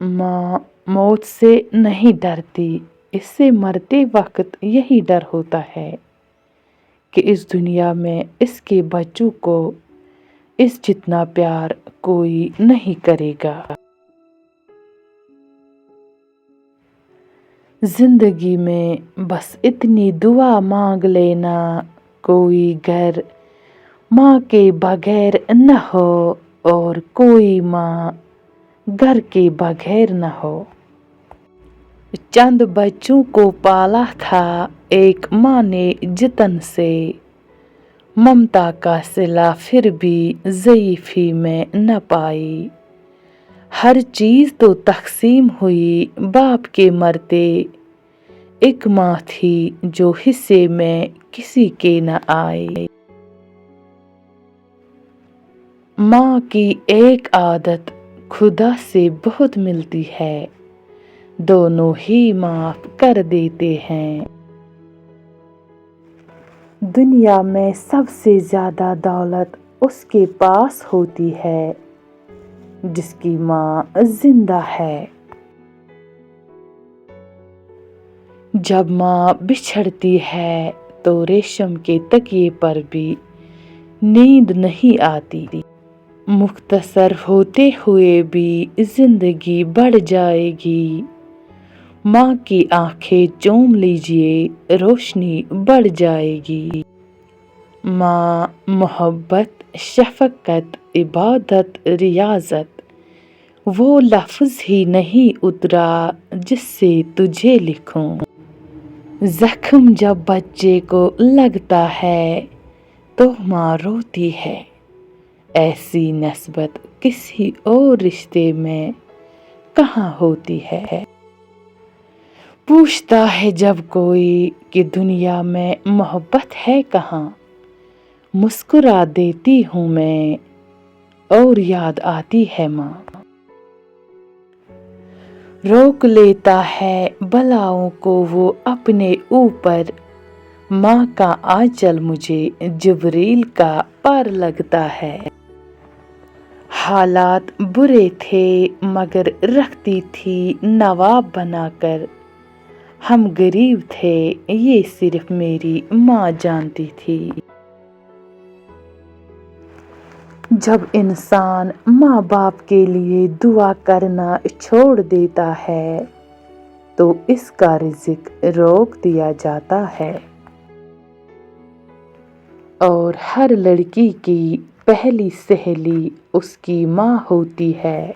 माँ मौत से नहीं डरती, इससे मरते वक्त यही डर होता है कि इस दुनिया में इसके बच्चों को इस जितना प्यार कोई नहीं करेगा। जिंदगी में बस इतनी दुआ मांग लेना, कोई घर माँ के बगैर न हो और कोई माँ घर के बगैर न हो। चंद बच्चों को पाला था एक माँ ने जतन से, ममता का सिला फिर भी ज़ईफ़ी में न पाई। हर चीज़ तो तक़सीम हुई बाप के मरते, एक माँ थी जो हिस्से में किसी के न आई। माँ की एक आदत खुदा से बहुत मिलती है, दोनों ही माफ कर देते हैं। दुनिया में सबसे ज़्यादा दौलत उसके पास होती है जिसकी माँ जिंदा है। जब माँ बिछड़ती है तो रेशम के तकिए पर भी नींद नहीं आती। मुख्तसर होते हुए भी जिंदगी बढ़ जाएगी, माँ की आंखें चूम लीजिए रोशनी बढ़ जाएगी। माँ मोहब्बत, शफकत, इबादत, रियाजत, वो लफ्ज़ ही नहीं उतरा जिससे तुझे लिखूं। जख्म जब बच्चे को लगता है तो माँ रोती है, ऐसी नस्बत किसी और रिश्ते में कहाँ होती है। पूछता है जब कोई कि दुनिया में मोहब्बत है कहाँ, मुस्कुरा देती हूँ मैं और याद आती है माँ। रोक लेता है बलाओं को वो अपने ऊपर, माँ का आंचल मुझे जिब्रील का पर लगता है। हालात बुरे थे मगर रखती थी नवाब बनाकर, हम गरीब थे ये सिर्फ मेरी माँ जानती थी। जब इंसान माँ बाप के लिए दुआ करना छोड़ देता है तो इसका रिज़्क रोक दिया जाता है। और हर लड़की की पहली सहेली उसकी माँ होती है।